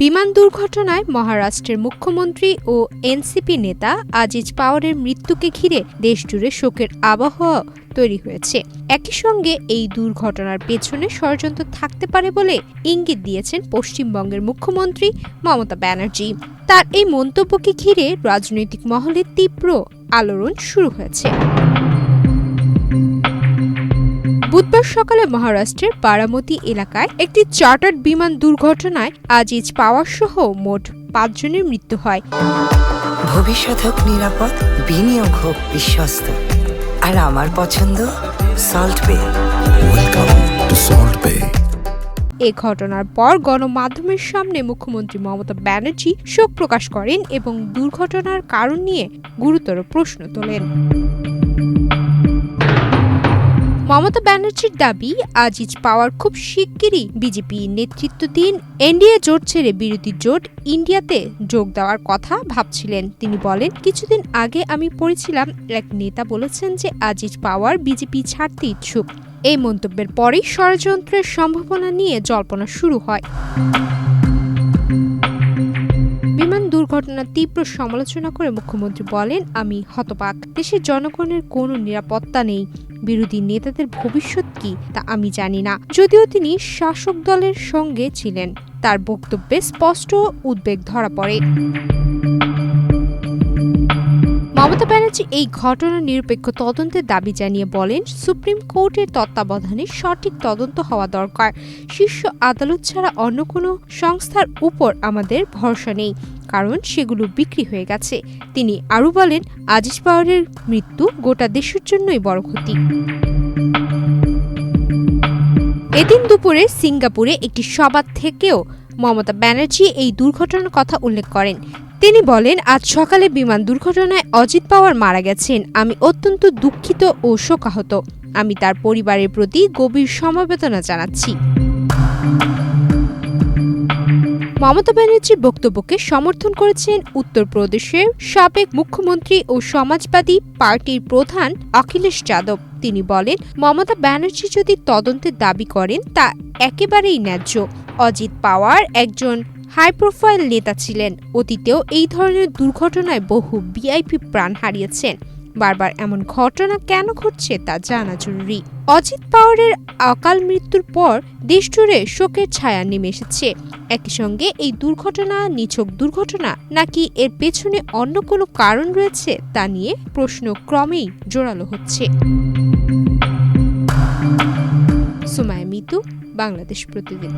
বিমান দুর্ঘটনায় মহারাষ্ট্রের মুখ্যমন্ত্রী ও এনসিপি নেতা আজিজ পাওয়ারের মৃত্যুকে ঘিরে দেশজুড়ে শোকের আবহাওয়া তৈরি হয়েছে। একই সঙ্গে এই দুর্ঘটনার পেছনে ষড়যন্ত্র থাকতে পারে বলে ইঙ্গিত দিয়েছেন পশ্চিমবঙ্গের মুখ্যমন্ত্রী মমতা ব্যানার্জি। তার এই মন্তব্যকে ঘিরে রাজনৈতিক মহলে তীব্র আলোড়ন শুরু হয়েছে। বুধবার সকালে মহারাষ্ট্রের বারামতি এলাকায় একটি চার্টার্ড বিমান দুর্ঘটনায় আজিজ পাওয়ার সহ মোট ৫ জনের মৃত্যু হয়। ভবিষ্যৎ হোক নিরাপদ, বিনিয়োগ হোক বিশ্বস্ত, আর আমার পছন্দ সল্ট বে। ওয়েলকাম টু সল্ট বে। এ ঘটনার পর গণমাধ্যমের সামনে মুখ্যমন্ত্রী মমতা ব্যানার্জি শোক প্রকাশ করেন এবং দুর্ঘটনার কারণ নিয়ে গুরুতর প্রশ্ন তোলেন। মমতা ব্যানার্জির দাবি, আজিজ পাওয়ার খুব শিগগিরই বিজেপি নেতৃত্বাধীন এনডিএ জোট ছেড়ে বিরোধী জোট ইন্ডিয়াতে যোগ দেওয়ার কথা ভাবছিলেন। তিনি বলেন, কিছুদিন আগে আমি পড়েছিলাম এক নেতা বলেছেন যে আজিজ পাওয়ার বিজেপি ছাড়তে ইচ্ছুক। এই মন্তব্যের পরেই ষড়যন্ত্রের সম্ভাবনা নিয়ে জল্পনা শুরু হয়। বিমান দুর্ঘটনার তীব্র সমালোচনা করে মুখ্যমন্ত্রী বলেন, আমি হতবাক। দেশের জনগণের কোনো নিরাপত্তা নেই। বিরোধী নেতাদের ভবিষ্যৎ কি তা আমি জানি না। যদিও তিনি শাসক দলের সঙ্গে ছিলেন, তার বক্তব্যে স্পষ্ট উদ্বেগ ধরা পড়ে। মমতা ব্যানার্জি এই ঘটনার নিরপেক্ষ তদন্তের দাবি জানিয়ে বলেন, সুপ্রিম কোর্টের তত্ত্বাবধানে সঠিক তদন্ত হওয়া দরকার। শীর্ষ আদালত ছাড়া অন্য কোনো সংস্থার উপর আমাদের ভরসা নেই, কারণ সেগুলো বিক্রি হয়ে গেছে। তিনি আরও বলেন, আজিজ পাওয়ারের মৃত্যু গোটা দেশের জন্যই বড় ক্ষতি। এদিন দুপুরে সিঙ্গাপুরে একটি সভা থেকেও মমতা ব্যানার্জি এই দুর্ঘটনার কথা উল্লেখ করেন। তিনি বলেন, আজ সকালে বিমান দুর্ঘটনায় অজিত পাওয়ার মারা গেছেন। আমি অত্যন্ত দুঃখিত ও শোকাহত। আমি তার পরিবারের প্রতি গভীর সমবেদনা জানাচ্ছি। মমতা ব্যানার্জির বক্তব্যকে সমর্থন করেছেন উত্তরপ্রদেশের সাবেক মুখ্যমন্ত্রী ও সমাজবাদী পার্টির প্রধান অখিলেশ যাদব। তিনি বলেন, মমতা ব্যানার্জি যদি তদন্তের দাবি করেন তা একেবারেই ন্যায্য। অজিত পাওয়ার একজন হাই প্রোফাইল নেতা ছিলেন। অতীতেও এই ধরনের দুর্ঘটনায় বহু ভিআইপি প্রাণ হারিয়েছেন। বারবার এমন ঘটনা কেন ঘটছে তা জানা জরুরি। অজিত পাওয়ারের অকাল মৃত্যুর পর দেশজুড়ে শোকের ছায়া নেমে এসেছে। একই সঙ্গে এই দুর্ঘটনা নিছক দুর্ঘটনা নাকি এর পেছনে অন্য কোনো কারণ রয়েছে তা নিয়ে প্রশ্ন ক্রমেই জোরালো হচ্ছে। সুমাইয়া মিতু, বাংলাদেশ প্রতিদিন।